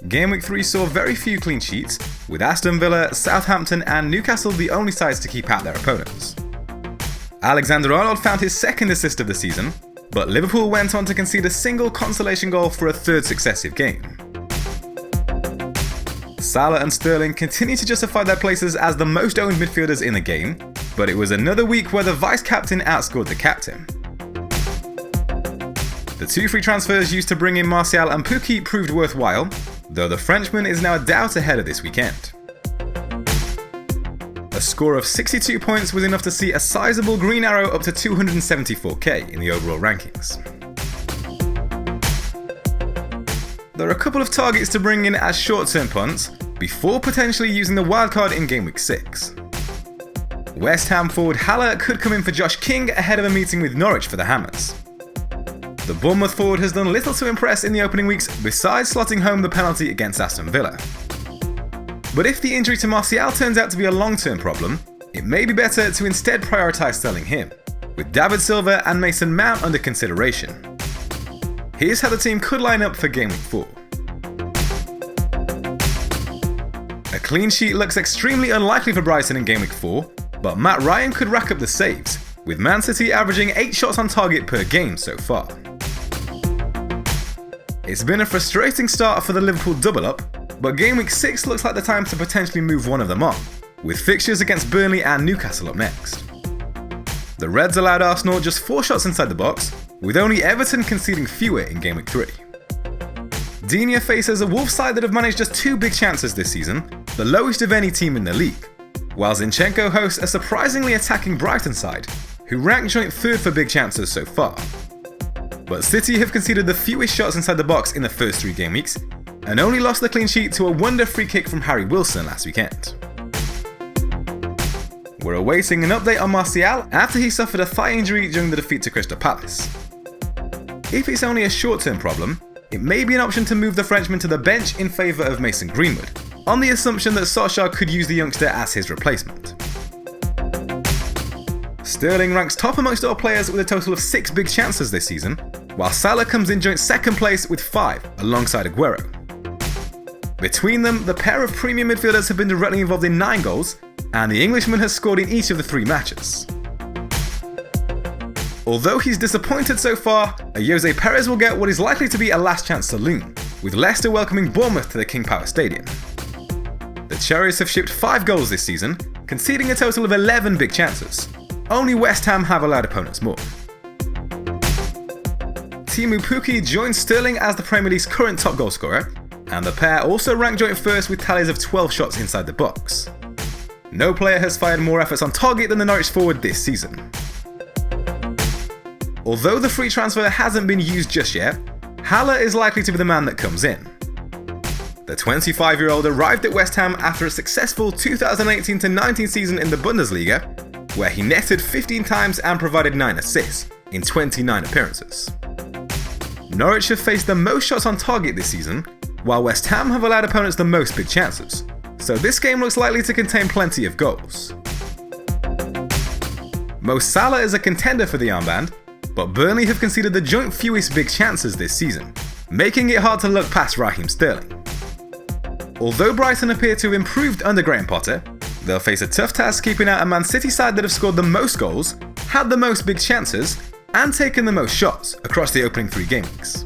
Gameweek 3 saw very few clean sheets, with Aston Villa, Southampton and Newcastle the only sides to keep out their opponents. Alexander-Arnold found his second assist of the season, but Liverpool went on to concede a single consolation goal for a third successive game. Salah and Sterling continue to justify their places as the most owned midfielders in the game, but it was another week where the vice-captain outscored the captain. The two free transfers used to bring in Martial and Pukki proved worthwhile, though the Frenchman is now a doubt ahead of this weekend. A score of 62 points was enough to see a sizable green arrow up to 274k in the overall rankings. There are a couple of targets to bring in as short-term punts, before potentially using the wildcard in Gameweek 6. West Ham forward Haller could come in for Josh King ahead of a meeting with Norwich for the Hammers. The Bournemouth forward has done little to impress in the opening weeks besides slotting home the penalty against Aston Villa. But if the injury to Martial turns out to be a long-term problem, it may be better to instead prioritise selling him, with David Silva and Mason Mount under consideration. Here's how the team could line up for Gameweek 4. A clean sheet looks extremely unlikely for Brighton in Gameweek 4, but Matt Ryan could rack up the saves, with Man City averaging 8 shots on target per game so far. It's been a frustrating start for the Liverpool double-up, but Gameweek 6 looks like the time to potentially move one of them on, with fixtures against Burnley and Newcastle up next. The Reds allowed Arsenal just 4 shots inside the box, with only Everton conceding fewer in Gameweek 3. Digne faces a Wolves side that have managed just 2 big chances this season, the lowest of any team in the league, while Zinchenko hosts a surprisingly attacking Brighton side, who rank joint 3rd for big chances so far. But City have conceded the fewest shots inside the box in the first 3 game weeks, and only lost the clean sheet to a wonder free kick from Harry Wilson last weekend. We're awaiting an update on Martial after he suffered a thigh injury during the defeat to Crystal Palace. If it's only a short-term problem, it may be an option to move the Frenchman to the bench in favour of Mason Greenwood, on the assumption that Solskjaer could use the youngster as his replacement. Sterling ranks top amongst all players with a total of 6 big chances this season, while Salah comes in joint second place with 5, alongside Aguero. Between them, the pair of premium midfielders have been directly involved in 9 goals, and the Englishman has scored in each of the 3 matches. Although he's disappointed so far, Jose Perez will get what is likely to be a last chance saloon, with Leicester welcoming Bournemouth to the King Power Stadium. The Cherries have shipped 5 goals this season, conceding a total of 11 big chances. Only West Ham have allowed opponents more. Teemu Pukki joins Sterling as the Premier League's current top goal scorer, and the pair also rank joint first with tallies of 12 shots inside the box. No player has fired more efforts on target than the Norwich forward this season. Although the free transfer hasn't been used just yet, Haller is likely to be the man that comes in. The 25-year-old arrived at West Ham after a successful 2018-19 season in the Bundesliga, where he netted 15 times and provided 9 assists in 29 appearances. Norwich have faced the most shots on target this season, while West Ham have allowed opponents the most big chances, so this game looks likely to contain plenty of goals. Mo Salah is a contender for the armband, but Burnley have conceded the joint fewest big chances this season, making it hard to look past Raheem Sterling. Although Brighton appear to have improved under Graham Potter, they'll face a tough task keeping out a Man City side that have scored the most goals, had the most big chances, and taken the most shots across the opening 3 game weeks.